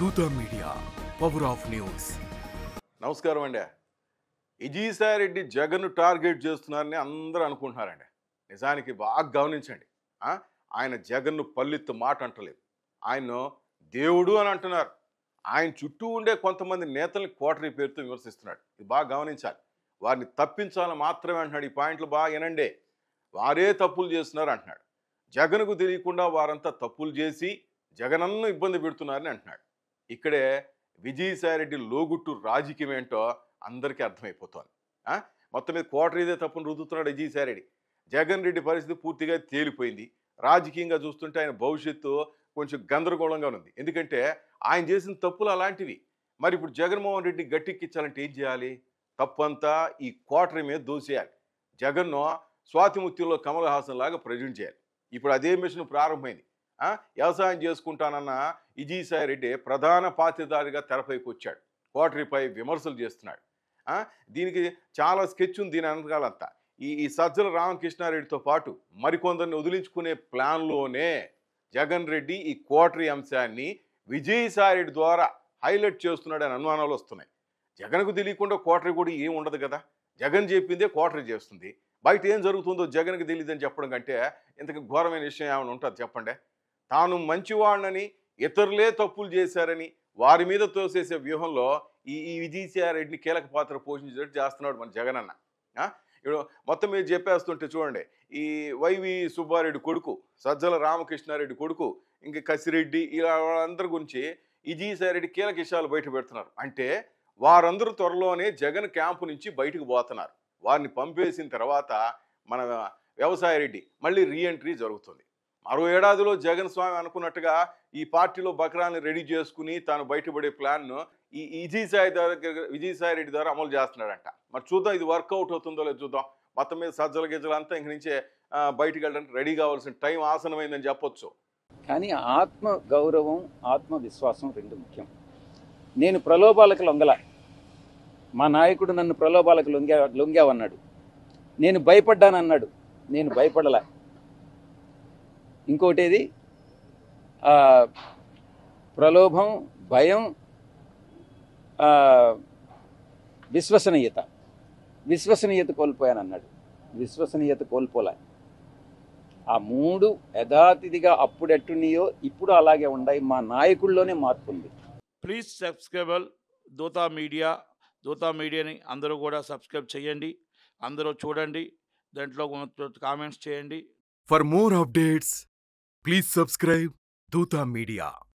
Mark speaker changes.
Speaker 1: దూత media power of news.
Speaker 2: నమస్కారం అండి. విజయసాయిరెడ్డి జగన్ టార్గెట్ చేస్తున్నారని అందరూ అనుకుంటున్నారండి. నిజానికి బాగా గమనించండి. ఆ? ఆయన జగన్ను పల్లెత్తు మాట అంటలేదు. ఆయన దేవుడు అని అంటున్నారు. ఆయన చుట్టూ ఉండే కొంతమంది నేతల్ని కోటరీ పేరుతో విమర్శిస్తున్నాడు. ఇది బాగా గమనించాలి. వారిని తప్పించాలని మాత్రమే అంటున్నాడు. ఈ పాయింట్లు బాగా వినండి. వారే తప్పులు చేస్తున్నారు అంటున్నాడు. జగన్కు తెలియకుండా వారంతా తప్పులు చేసి జగనన్ను ఇబ్బంది పెడుతున్నారని అంటున్నాడు. ఇక్కడే విజయసాయిరెడ్డి లోగుట్టు రాజకీయం ఏంటో అందరికీ అర్థమైపోతోంది. ఆ? మొత్తం మీద కోటరీదే తప్పును రుద్దుతున్నాడు విజయసాయిరెడ్డి. జగన్ రెడ్డి పరిస్థితి పూర్తిగా తేలిపోయింది. రాజకీయంగా చూస్తుంటే ఆయన భవిష్యత్తు కొంచెం గందరగోళంగా ఉంది. ఎందుకంటే ఆయన చేసిన తప్పులు అలాంటివి. మరి ఇప్పుడు జగన్మోహన్ రెడ్డి గట్టెక్కించాలంటే ఏం చేయాలి? తప్పంతా ఈ కోటరీ మీద దోసేయాలి. జగన్ను స్వాతిముత్యంలో కమల్ హాసన్ లాగా ప్రజెంట్ చేయాలి. ఇప్పుడు అదే మిషన్ ప్రారంభమైంది. వ్యవసాయం చేసుకుంటానన్న విజయసాయిరెడ్డి ప్రధాన పాత్రధారిగా తెరపైకి వచ్చాడు. కోటరీపై విమర్శలు చేస్తున్నాడు. దీనికి చాలా స్కెచ్ ఉంది. దీని వెనకాలంతా ఈ సజ్జల రామకృష్ణారెడ్డితో పాటు మరికొందరిని వదిలించుకునే ప్లాన్లోనే జగన్ రెడ్డి ఈ కోటరీ అంశాన్ని విజయసాయిరెడ్డి ద్వారా హైలైట్ చేస్తున్నాడని అనుమానాలు వస్తున్నాయి. జగన్కు తెలియకుండా కోటరీ కూడా ఏం ఉండదు కదా. జగన్ చెప్పిందే కోటరీ చేస్తుంది. బయట ఏం జరుగుతుందో జగన్కి తెలియదని చెప్పడం కంటే ఇంతకు ఘోరమైన విషయం ఏమైనా ఉంటుంది చెప్పండి. తాను మంచివాడినని ఇతరులే తప్పులు చేశారని వారి మీద తోసేసే వ్యూహంలో ఈ విజయసాయిరెడ్డిని కీలక పాత్ర పోషించేటట్టు చేస్తున్నాడు మన జగన్ అన్న. ఇప్పుడు మొత్తం మీద చెప్పేస్తుంటే చూడండి, ఈ వైవి సుబ్బారెడ్డి కొడుకు, సజ్జల రామకృష్ణారెడ్డి కొడుకు, ఇంకా కసిరెడ్డి, ఇలా వాళ్ళందరి గురించి విజయసాయిరెడ్డి కీలక విషయాలు బయట పెడుతున్నారు. అంటే వారందరూ త్వరలోనే జగన్ క్యాంపు నుంచి బయటకు పోతున్నారు. వారిని పంపేసిన తర్వాత మన వ్యవసాయరెడ్డి మళ్ళీ రీఎంట్రీ జరుగుతుంది. మరో ఏడాదిలో జగన్ స్వామి అనుకున్నట్టుగా ఈ పార్టీలో బకరాన్ని రెడీ చేసుకుని తాను బయటపడే ప్లాన్ను ఈ విజయసాయిరెడ్డి ద్వారా అమలు చేస్తున్నాడంట. మరి చూద్దాం ఇది వర్కౌట్ అవుతుందో లేదో చూద్దాం. మొత్తం మీద సజ్జల గిజ్జలు అంతా ఇంక నుంచే బయటికి వెళ్ళడానికి రెడీ కావాల్సిన టైం ఆసనమైందని చెప్పొచ్చు.
Speaker 3: కానీ ఆత్మ గౌరవం, ఆత్మవిశ్వాసం రెండు ముఖ్యం. నేను ప్రలోభాలకు లొంగల. మా నాయకుడు నన్ను ప్రలోభాలకు లొంగావన్నాడు. నేను భయపడ్డానన్నాడు. నేను భయపడలే. ఇంకోటేది ప్రలోభం, భయం, విశ్వసనీయత కోల్పోయానన్నాడు. విశ్వసనీయత కోల్పోలే. ఆ మూడు యథాతిథిగా అప్పుడెట్టున్నాయో ఇప్పుడు అలాగే ఉన్నాయి. మా నాయకుల్లోనే మార్పు ఉంది.
Speaker 4: ప్లీజ్ సబ్స్క్రైబ్ దూత మీడియా. దూత మీడియాని అందరూ కూడా సబ్స్క్రైబ్ చేయండి. అందరూ చూడండి, దాంట్లో కామెంట్స్ చేయండి.
Speaker 1: For more updates please subscribe దూత మీడియా.